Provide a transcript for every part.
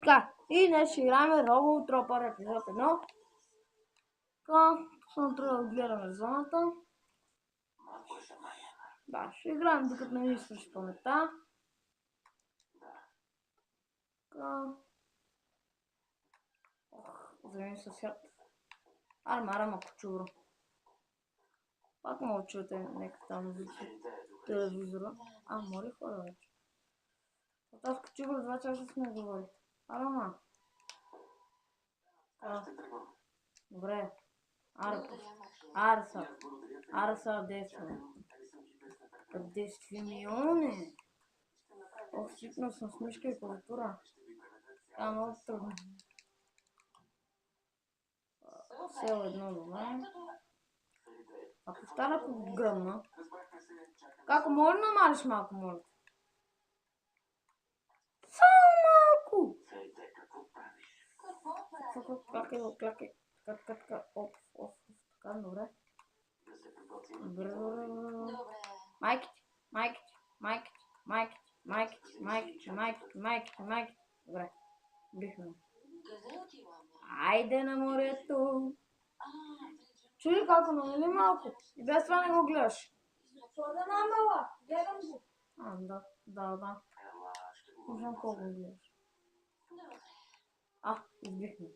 Така, и днес ще играем Robo Tropper епизод 1. Така, само трябва да гледаме зоната. Да, ще играем докато не ни свърши паметта. Така. Вземи съсед. Армара ма кучура. Пак мога да чуете нека там звучи телевизора. Моли хора вече. Аз кучура 2 часа сме говори. Арама. Добре. Арса действа. Действимионе. Свикнал съм с мишка и клавиатура. Много трудно. Сел едно добре. Ако стана ако гръмна. Како може да намалиш малко, моля? Само малко! Как оф, така, добре. Майките. Добре, бихме. Айде на морето. Чули како намали малко? И без това не го гледаш. Защо да намала? Гледам го. Да. Не знам колко го гледаш. Избихме.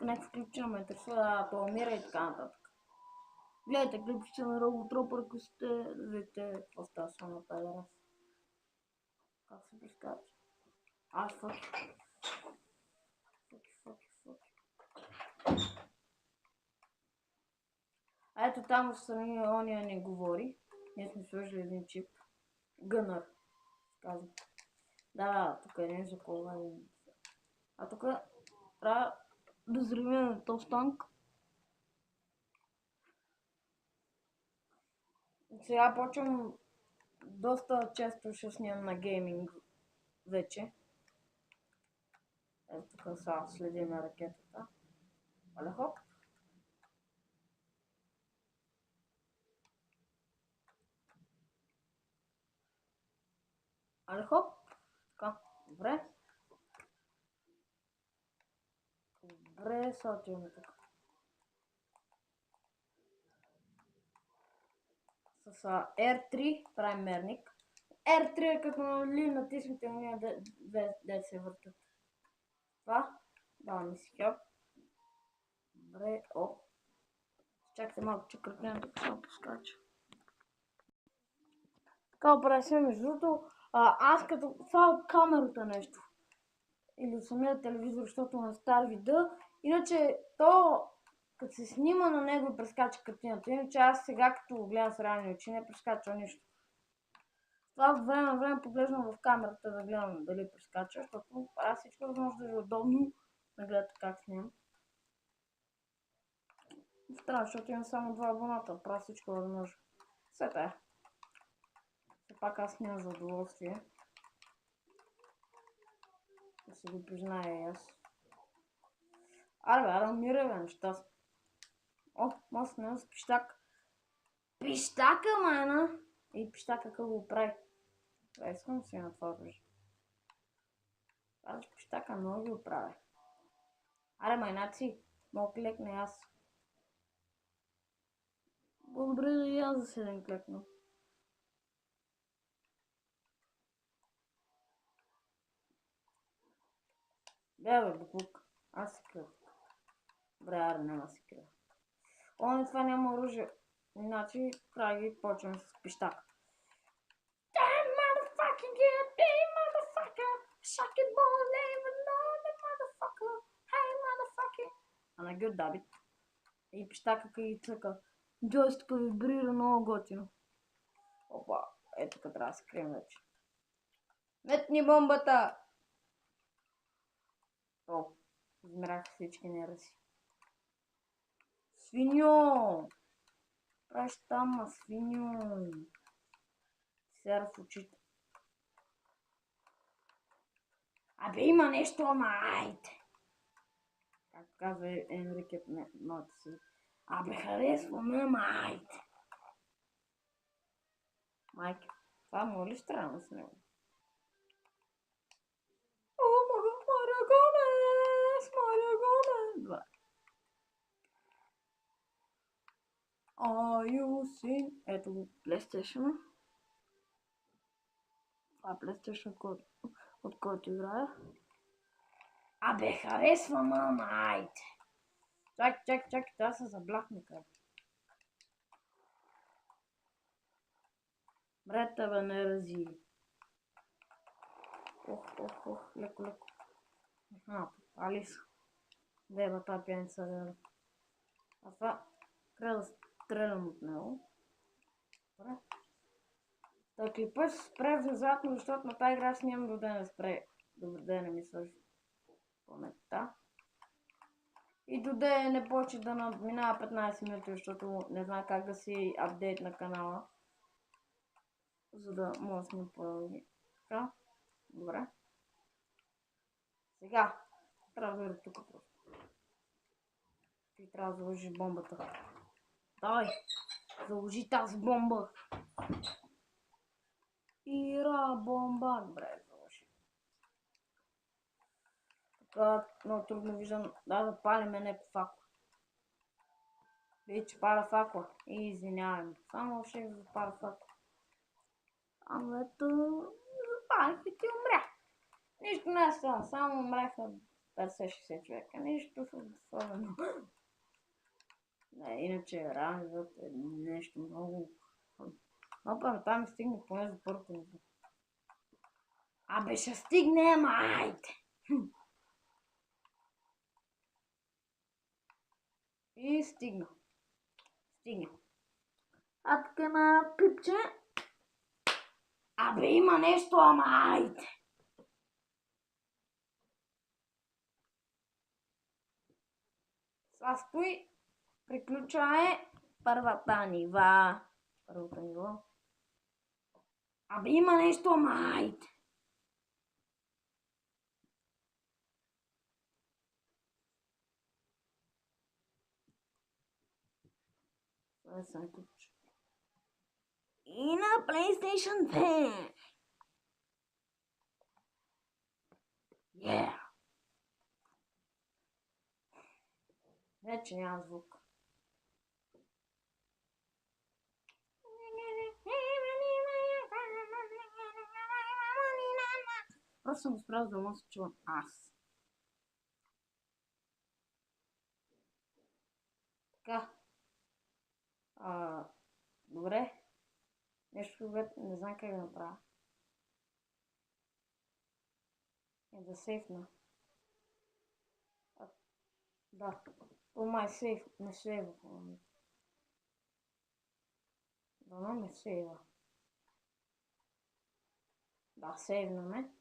Някакви клипче ме интересува да пламира и така нататък. Гледайте клипче на Robo Tropper, ако сте, да видите какво става с на педерас. Как се прескача? Фъки. Ето там в страни ония не говори. Ние сме сложили един чип. Гънър. Казвам. Да, тук не е за кола. Тук трябва да взривим този танк. Сега почвам доста често ще снимам на гейминг вече. Ето тук сега следим на ракетата. Але хоп. Така, добре. Добре, сега отиваме тук. С R3 правим мерник. R3 е като натиснете уния да се въртат. Това. Даваме си хелп. Добре, Чакайте малко, че кръпнем да само поскача. Така операция между другото. Аз като това от камерата нещо. Или от самия телевизор, защото на стар вида. Иначе то, като се снима на него и прескача картината. Иначе аз сега като го гледам с реални очи не прескача нищо. Това от време на време поглеждам в камерата да гледам дали прескача, защото правя всичко възможно да ви е удобно да гледате как снимам. Странно, защото имам само 2 абоната, правя всичко възможно. Все пак аз снимам за удоволствие. Да се го призная и аз. Мира бе, нещастно. Може да снимам с пищак. Пищака, майна! И пищака какво го прави. Искам си на това вижда. Аз пищака много ги оправя. Майнаци, мога клекне аз. Добре да и аз за 7 клекна. Бе, буклук. Аз се крия. Добре, няма се крия. Това няма оръжие. Иначе трябва ги почвам с пищака. Damn motherfucking yeah, damn motherfucker. Suck it ball, even know the motherfucker. Hey motherfucker. На гюд дабит. И пищака и цъка. Джойстика вибрира много готино. Ето тук трябва да се крием вече. Метни бомбата! Измерах всички нераси. Свиньо! Правиш там, свиньо! Сера в очите. Има нещо, айде! Как казва Енрике моята си. Харесва ме, айде! Майке, това му ли странно с него? Are you sing? Ето го PlayStation. Това е PlayStation, от който играя. Абе, харесва мама, айде. Чак, това се заблахме как. Брата бе, не рази. Ох, леко. Попали са. Деба, тази пиеница да. А това трябва да стрелям от него. Добре. Да клипът се спре внезапно, защото на тази игра аз нямам до ден да спре. Добре, да не ми свърши паметта. И до ден не почне да надминава 15 минути, защото не знам как да си апдейт на канала. За да може да сме продължи. Така. Добре. Сега. Трябва да дойде тук просто. Ти трябва да заложиш бомбата. Давай. Заложи тази бомба. Ира бомба. Добре, заложи. Така много трудно виждам. Да палиме някаква факла. Виж, че паля факла. И извинявам. Само ще ви запаля факла. Ама ето... запалих и ти умрях. Нищо не е става. Само умряха 50-60 човека. Нищо особено. Не, иначе ранът е нещо много... Но паметта ми стигне поне за първото ниво. Абе ще стигне, ама айде! И стигна. А така на пипче. Абе има нещо, ама айде! Сега стои. Приключваме първото ниво. Абе има нещо, ама айде! Това съм ключ. И на PlayStation 5. Yeah. Вече няма звук. Просто съм справил да му се чувам аз. Така. Добре. Нещо, което не знам как да направя. Е да сейфна. Да. По май сейф. Не сейва. Дано ме сейва. Да, сейвнаме.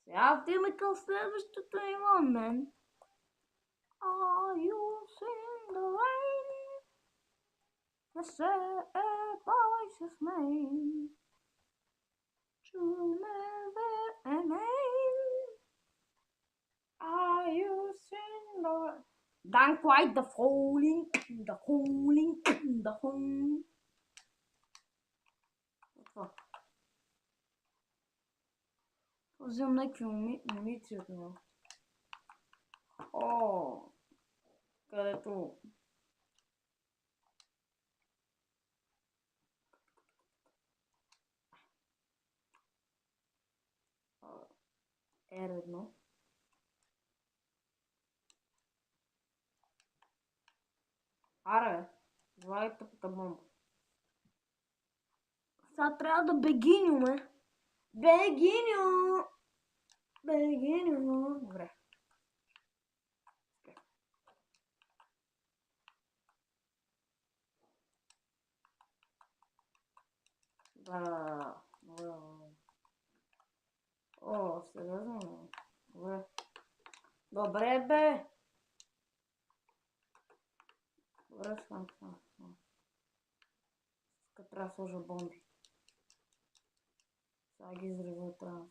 Сега отиваме към следващото ниво, мен. Are you seeing the rain? Yes, a voice is made to never end. Are you seeing the rain? Don't quite the falling. Това. Вземам някакви муниции от него. О, където... R1. Аре, това е тъпата бомба. Сега трябва да бегинюме. Бегиню! Добре. Да. О, сериозно? Добре. Добре, бе! Добре, свам. Тук трябва да сложа бомби. Сега ги изрезва трябва.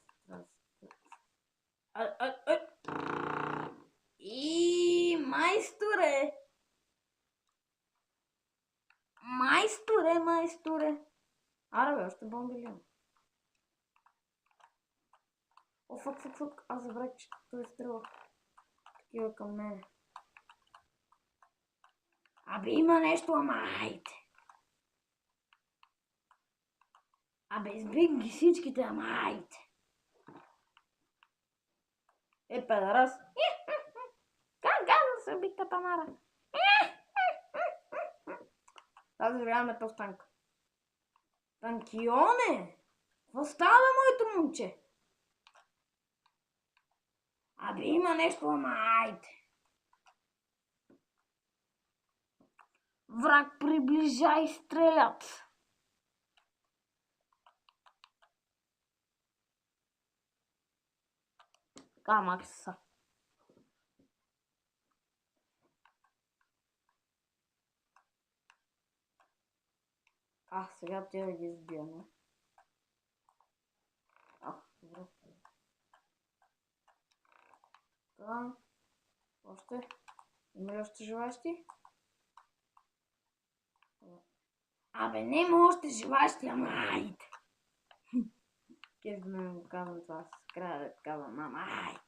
И майсторе! Майсторе! Аре бе, още бомби ли имам? О, фак. Аз забрах, че той стрела такива към мене. Абе има нещо, ама айде. Абе избих ги всичките, ама айде. Педарас. Как газа се би капанара? Тази време то станка. Танкионе! Какво става, моето момче? Абе има нещо, ама айде. Враг приближай, стрелят. Камък са. Сега тя да ги избием. Добре. Това. Още. Има ли още желащи? Абе, нема още желащи, ама айде. Кеф ме го казвам това с края да казвам, ама айде.